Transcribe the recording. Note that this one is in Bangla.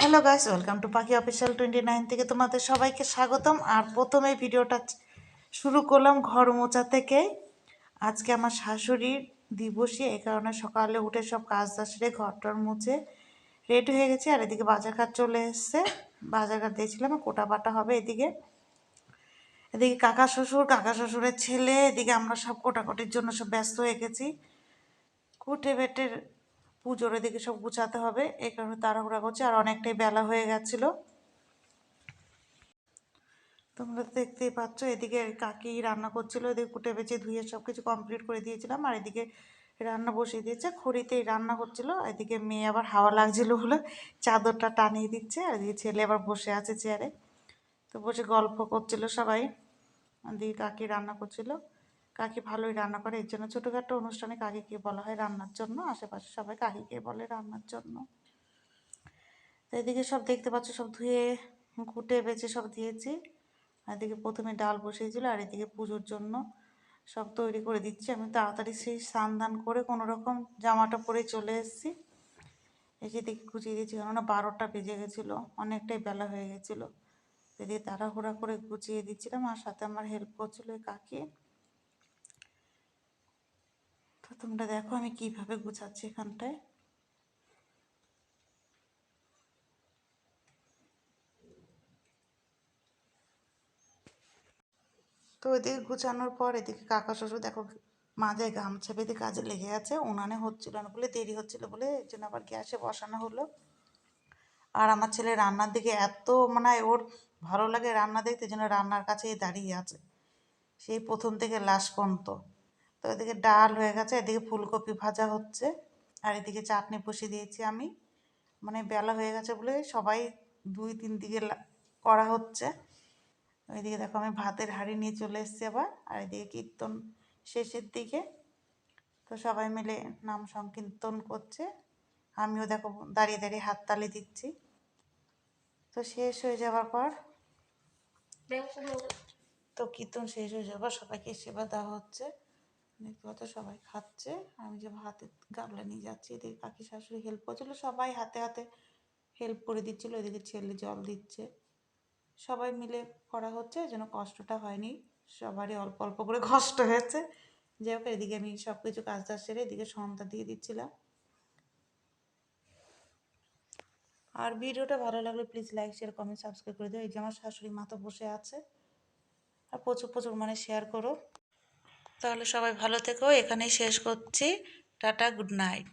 হ্যালো গাইস, ওয়েলকাম টু পাখি অফিসিয়াল 29 থেকে তোমাদের সবাইকে স্বাগতম। আর প্রথমে ভিডিওটা শুরু করলাম ঘর মোছা থেকে। আজকে আমার শাশুড়ির দিবসী, এই কারণে সকালে উঠে সব কাজ সেরে ঘরটার মুছে রেডি হয়ে গেছি। আর এদিকে বাজারঘাট চলে এসছে, বাজারঘাট দিয়েছিলাম, কোটা বাটা হবে। এদিকে এদিকে কাকা শ্বশুরের ছেলে, এদিকে আমরা সব কোটাকুটির জন্য সব ব্যস্ত হয়ে গেছি। কুটে বেটের পুজোর এদিকে সব গুছাতে হবে, এই কারণে তাড়াহুড়া করছি। আর অনেকটাই বেলা হয়ে গেছিলো, তোমরা দেখতেই পাচ্ছ। এদিকে কাকি রান্না করছিল, এদিকে কুটে বেচে ধুয়ে সব কিছু কমপ্লিট করে দিয়েছিলাম। আর এদিকে রান্না বসিয়ে দিয়েছে, খড়িতেই রান্না করছিল। এদিকে মেয়ে আবার হাওয়া লাগছিল বলে চাদরটা টানিয়ে দিচ্ছে। আর এদিকে ছেলে আবার বসে আছে চেয়ারে, তো বসে গল্প করছিল সবাই। এদিকে কাকি রান্না করছিল। কাকি ভালোই রান্না করে, এর জন্য ছোটোখাটো অনুষ্ঠানে কাকিকে বলা হয় রান্নার জন্য। আশেপাশে সবাই কাকিকে বলে রান্নার জন্য। তো এদিকে সব দেখতে পাচ্ছ, সব ধুয়ে কুটে বেছে সব দিয়েছি। আর এদিকে প্রথমে ডাল বসিয়েছিল, আর এদিকে পুজোর জন্য সব তৈরি করে দিচ্ছি। আমি তাড়াতাড়ি সেই স্নান দান করে কোনো রকম জামাটা পরে চলে এসেছি। এসে দিকে গুছিয়ে দিয়েছি, কেননা 12টা বেজে গেছিলো, অনেকটাই বেলা হয়ে গেছিলো। এদিকে তাড়াহুড়া করে গুছিয়ে দিচ্ছিলাম, আর সাথে আমার হেল্প করছিল কাকি। তো তোমরা দেখো আমি কিভাবে গুছাচ্ছি এখানটায়। তো এদিকে গুছানোর পর এদিকে কাকা শ্বশুর দেখো মাথায় গামছা বেঁধে কাজে লেগে আছে। উনানে হচ্ছিল না বলে, দেরি হচ্ছিল বলে, এর জন্য আবার গ্যাসে বসানো হলো। আর আমার ছেলে রান্নার দিকে এত মানে ওর ভালো লাগে রান্না দেখতে, যেন রান্নার কাছেই দাঁড়িয়ে আছে সেই প্রথম থেকে লাস্ট পর্যন্ত। তো এদিকে ডাল হয়ে গেছে, এদিকে ফুলকপি ভাজা হচ্ছে, আর এদিকে চাটনি বসিয়ে দিয়েছি আমি। মানে বেলা হয়ে গেছে বলে সবাই 2-3 দিকে করা হচ্ছে। ওইদিকে দেখো আমি ভাতের হাঁড়ি নিয়ে চলে এসেছি আবার। আর এদিকে কীর্তন শেষের দিকে, তো সবাই মিলে নাম সংকীর্তন করছে, আমিও দেখো দাঁড়িয়ে দাঁড়িয়ে হাততালি দিচ্ছি। তো শেষ হয়ে যাওয়ার পর, তো কীর্তন শেষ হয়ে যাওয়ার পর সবাইকে সেবা দেওয়া হচ্ছে। দেখতে পাচ্ছ সবাই খাচ্ছে, আমি যে ভাতে গামলা নিয়ে যাচ্ছি। এদিকে কাকি শাশুড়ি হেল্প করছিলো, সবাই হাতে হাতে হেল্প করে দিচ্ছিলো। এদিকে ছেলে জল দিচ্ছে, সবাই মিলে করা হচ্ছে, যেন কষ্টটা হয়নি, সবারই অল্প অল্প করে কষ্ট হয়েছে। যাই হোক, এদিকে আমি সব কিছু কাজ সেরে এদিকে সন্ধ্যা দিয়ে দিচ্ছিলাম। আর ভিডিওটা ভালো লাগলে please like, share, comment, subscribe করে দিও। এই যে আমার শাশুড়ি মা তো বসে আছে। আর প্রচুর প্রচুর মানে শেয়ার করো। তাহলে সবাই ভালো থেকো, এখানেই শেষ করছি। Tata, good night.